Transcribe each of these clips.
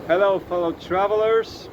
Hello fellow travelers.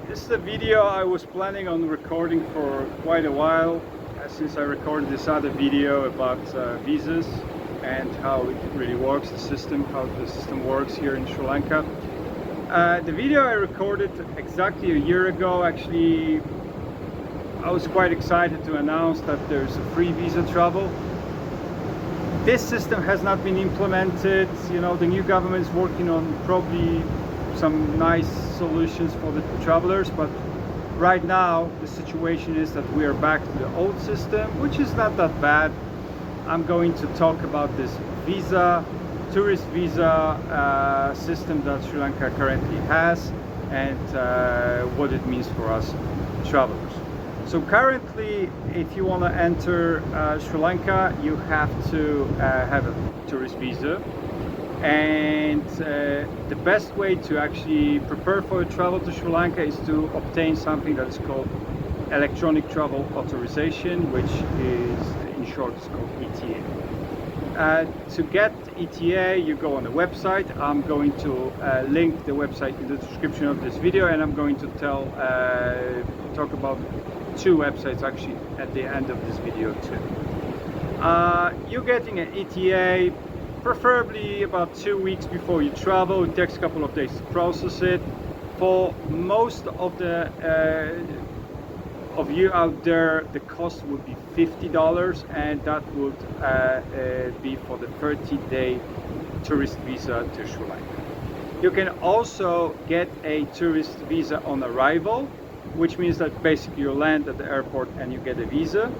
This is a video I was planning on recording for quite a while, since I recorded this other video about visas and how it really works, how the system works here in Sri Lanka. The video I recorded exactly a year ago. Actually, I was quite excited to announce that there's a free visa travel. This system has not been implemented. You know, the new government is working on probably some nice solutions for the travelers, but right now the situation is that we are back to the old system, which is not that bad. I'm going to talk about this tourist visa system that Sri Lanka currently has, and what it means for us travelers. So currently, if you want to enter Sri Lanka, you have to have a tourist visa, and the best way to actually prepare for a travel to Sri Lanka is to obtain something that is called electronic travel authorization, which is in short is called ETA. To get ETA, you go on the website. I'm going to link the website in the description of this video, and I'm going to talk about two websites actually at the end of this video too. You're getting an ETA preferably about 2 weeks before you travel. It takes a couple of days to process it. For most of the of you out there, the cost would be $50, and that would be for the 30-day tourist visa to Sri Lanka. You can also get a tourist visa on arrival, which means that basically you land at the airport and you get a visa.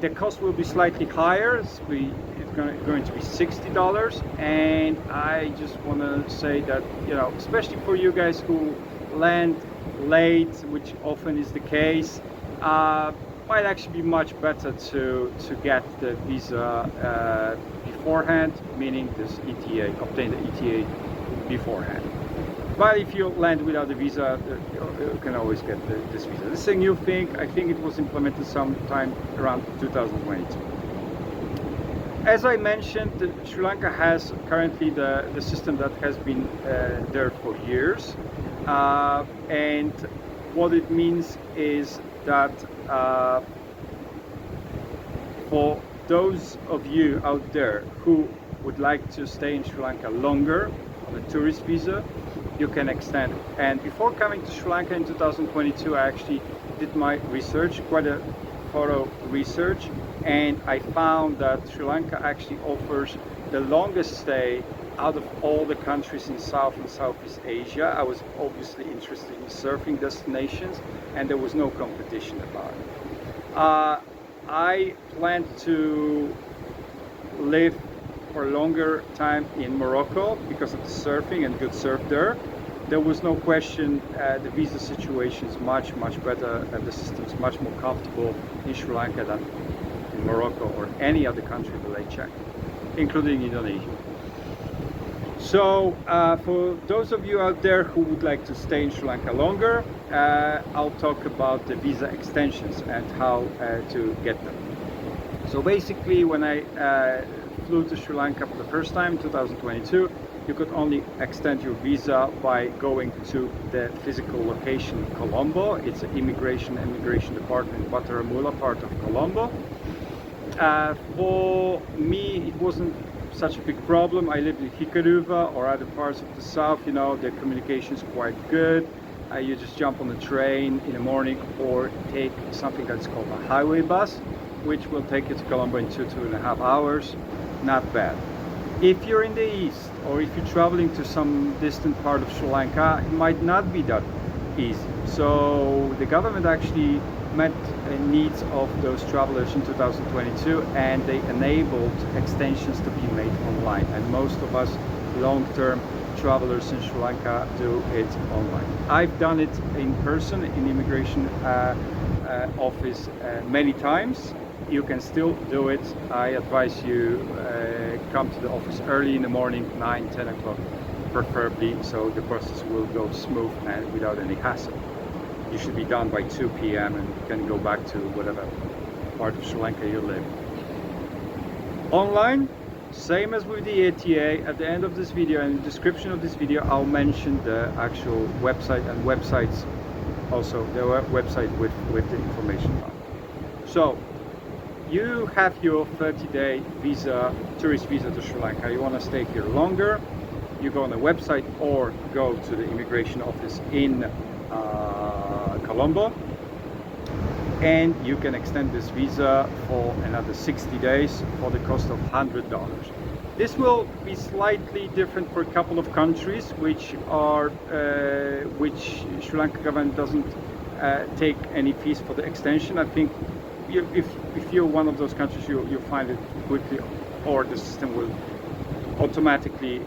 The cost will be slightly higher. It's going to be $60, and I just want to say that, you know, especially for you guys who land late, which often is the case, might actually be much better to get the visa beforehand, meaning this ETA, obtain the ETA beforehand. But if you land without a visa, you can always get this visa. This is a new thing. I think it was implemented sometime around 2022. As I mentioned, Sri Lanka has currently the system that has been there for years. And what it means is that for those of you out there who would like to stay in Sri Lanka longer on a tourist visa, you can extend it. And before coming to Sri Lanka in 2022, I actually did my research, quite a thorough research, and I found that Sri Lanka actually offers the longest stay out of all the countries in South and Southeast Asia. I was obviously interested in surfing destinations, and there was no competition about it. I planned to live for a longer time in Morocco because of the surfing and good surf there. There was no question. The visa situation is much better, and the system is much more comfortable in Sri Lanka than in Morocco or any other country that I checked, including Indonesia. So for those of you out there who would like to stay in Sri Lanka longer, I'll talk about the visa extensions and how to get them. So basically, when I flew to Sri Lanka for the first time in 2022, you could only extend your visa by going to the physical location in Colombo. It's an immigration department in Bataramula, part of Colombo. For me, it wasn't such a big problem. I lived in Hikaruva or other parts of the south. You know, the communication is quite good. You just jump on the train in the morning or take something that's called a highway bus, which will take you to Colombo in 2.5 hours. Not bad. If you're in the east, or if you're traveling to some distant part of Sri Lanka, it might not be that easy. So the government actually met the needs of those travelers in 2022, and they enabled extensions to be made online. And most of us long-term travelers in Sri Lanka do it online. I've done it in person in the immigration office many times. You can still do it. I advise you come to the office early in the morning, 9-10 o'clock preferably, so the process will go smooth and without any hassle. You should be done by 2 p.m. and you can go back to whatever part of Sri Lanka you live. Online, Same as with the ETA, at the end of this video and in the description of this video, I'll mention the actual website and websites, also the website with the information on. So you have your 30-day visa, tourist visa to Sri Lanka. You want to stay here longer, you go on the website or go to the immigration office in Colombo, and you can extend this visa for another 60 days for the cost of $100. This will be slightly different for a couple of countries which Sri Lanka government doesn't take any fees for the extension. I think if you're one of those countries, you'll find it quickly, or the system will automatically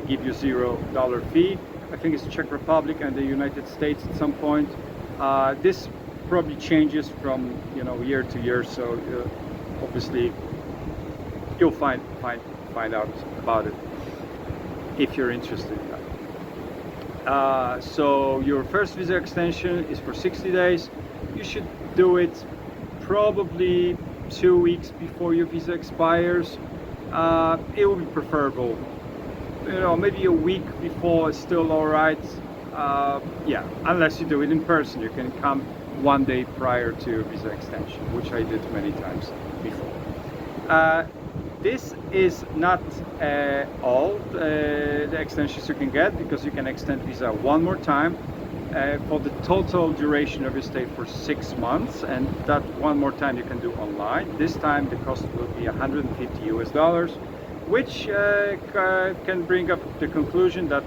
give you $0 fee. I think it's Czech Republic and the United States at some point. This probably changes from year to year, so obviously you'll find out about it if you're interested in that. So your first visa extension is for 60 days. You should do it probably 2 weeks before your visa expires. It will be preferable, maybe a week before is still all right. Yeah, unless you do it in person. You can come 1 day prior to your visa extension, which I did many times before. This is not all the extensions you can get, because you can extend visa one more time for the total duration of your stay for 6 months, and that one more time you can do online. This time the cost will be $150, which can bring up the conclusion that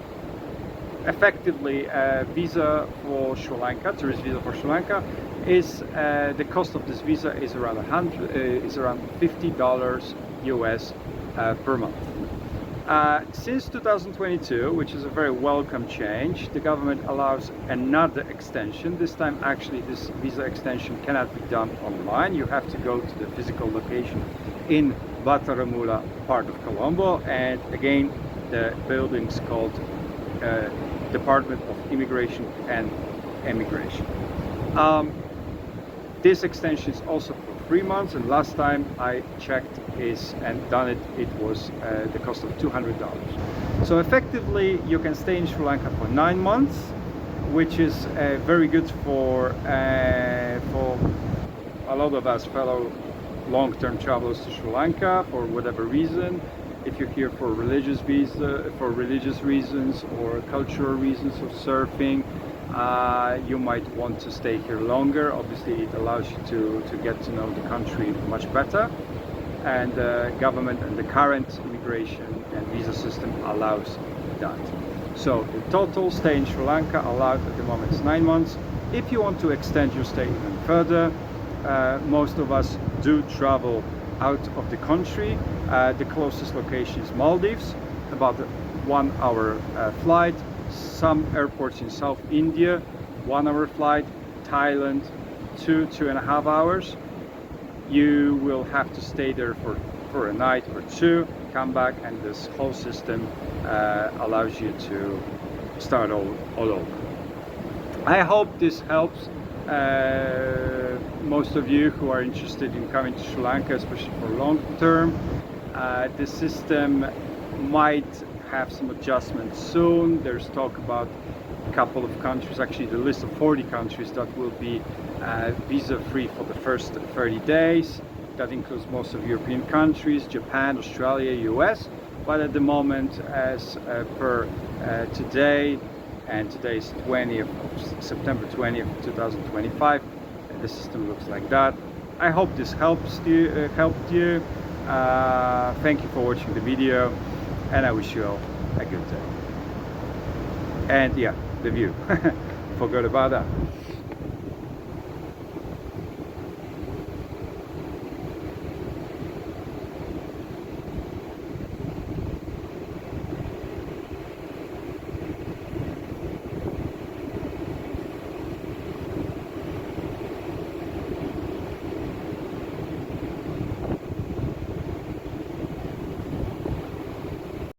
effectively visa for Sri Lanka, tourist visa for Sri Lanka, is the cost of this visa is around $50 US per month. Since 2022, which is a very welcome change, the government allows another extension. This time actually this visa extension cannot be done online. You have to go to the physical location in Bataramula part of Colombo, and again the building's called Department of Immigration and Emigration. This extension is also for 3 months, and last time I checked it was the cost of $200. So effectively you can stay in Sri Lanka for 9 months, which is very good for a lot of us fellow long-term travelers to Sri Lanka for whatever reason. If you're here for religious reasons or cultural reasons of surfing, you might want to stay here longer. Obviously it allows you to get to know the country much better, and the government and the current immigration and visa system allows that. So the total stay in Sri Lanka allowed at the moment is 9 months. If you want to extend your stay even further, most of us do travel out of the country. The closest location is Maldives, about a 1 hour flight. Some airports in South India, 1 hour flight. Thailand, 2.5 hours. You will have to stay there for a night or two, come back, and this whole system allows you to start all over. I hope this helps most of you who are interested in coming to Sri Lanka, especially for long term. The system might have some adjustments soon. There's talk about a couple of countries, actually the list of 40 countries that will be visa free for the first 30 days. That includes most of European countries, Japan, Australia, US. But at the moment, as per today, and today is September 20th, 2025, the system looks like that. I hope this helped you. Thank you for watching the video, and I wish you all a good day. And yeah, the view. Forgot about that.